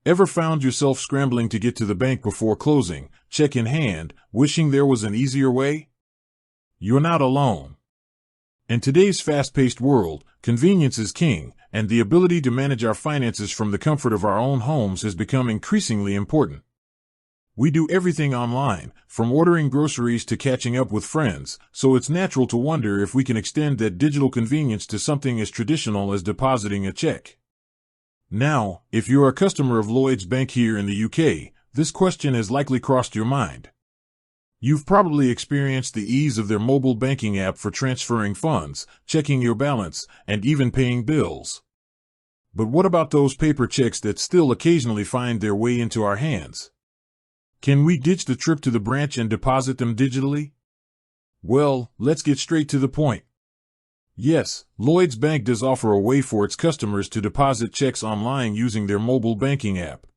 Ever found yourself scrambling to get to the bank before closing, check in hand, wishing there was an easier way? You're not alone. In today's fast-paced world, convenience is king, and the ability to manage our finances from the comfort of our own homes has become increasingly important. We do everything online, from ordering groceries to catching up with friends, so it's natural to wonder if we can extend that digital convenience to something as traditional as depositing a check. Now, if you're a customer of Lloyds Bank here in the UK, this question has likely crossed your mind. You've probably experienced the ease of their mobile banking app for transferring funds, checking your balance, and even paying bills. But what about those paper checks that still occasionally find their way into our hands? Can we ditch the trip to the branch and deposit them digitally? Well, let's get straight to the point. Yes, Lloyds Bank does offer a way for its customers to deposit checks online using their mobile banking app.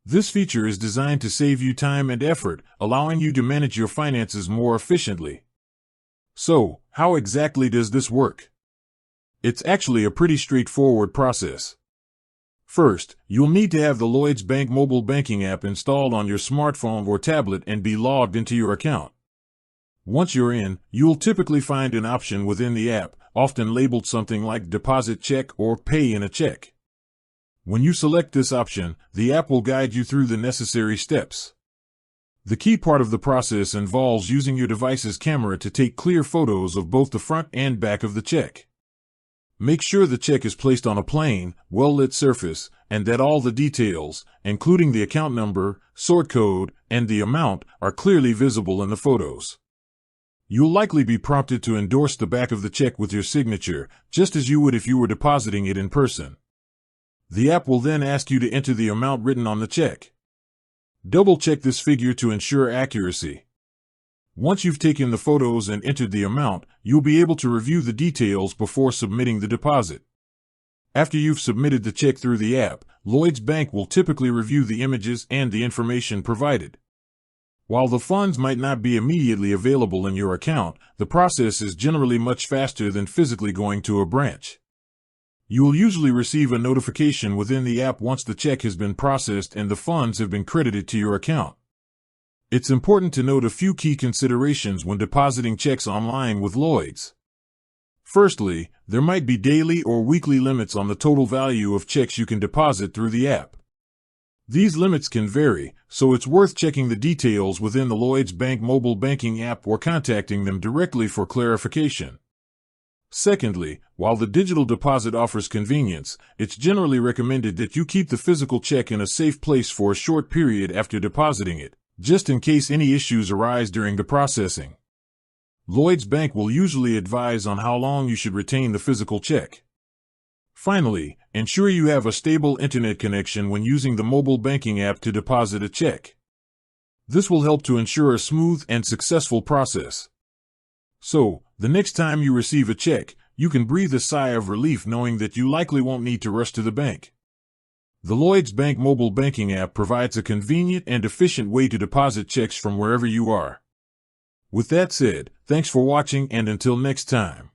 This feature is designed to save you time and effort, allowing you to manage your finances more efficiently. So, how exactly does this work? It's actually a pretty straightforward process. First, you'll need to have the Lloyds Bank mobile banking app installed on your smartphone or tablet and be logged into your account. Once you're in, you'll typically find an option within the app, often labeled something like Deposit Check or Pay in a Check. When you select this option, the app will guide you through the necessary steps. The key part of the process involves using your device's camera to take clear photos of both the front and back of the check. Make sure the check is placed on a plain, well-lit surface, and that all the details, including the account number, sort code, and the amount, are clearly visible in the photos. You'll likely be prompted to endorse the back of the check with your signature, just as you would if you were depositing it in person. The app will then ask you to enter the amount written on the check. Double-check this figure to ensure accuracy. Once you've taken the photos and entered the amount, you'll be able to review the details before submitting the deposit. After you've submitted the check through the app, Lloyds Bank will typically review the images and the information provided. While the funds might not be immediately available in your account, the process is generally much faster than physically going to a branch. You will usually receive a notification within the app once the check has been processed and the funds have been credited to your account. It's important to note a few key considerations when depositing checks online with Lloyds. Firstly, there might be daily or weekly limits on the total value of checks you can deposit through the app. These limits can vary, so it's worth checking the details within the Lloyds Bank mobile banking app or contacting them directly for clarification. Secondly, while the digital deposit offers convenience, it's generally recommended that you keep the physical check in a safe place for a short period after depositing it, just in case any issues arise during the processing. Lloyds Bank will usually advise on how long you should retain the physical check. Finally, ensure you have a stable internet connection when using the mobile banking app to deposit a check. This will help to ensure a smooth and successful process. So, the next time you receive a check, you can breathe a sigh of relief knowing that you likely won't need to rush to the bank. The Lloyds Bank mobile banking app provides a convenient and efficient way to deposit checks from wherever you are. With that said, thanks for watching and until next time.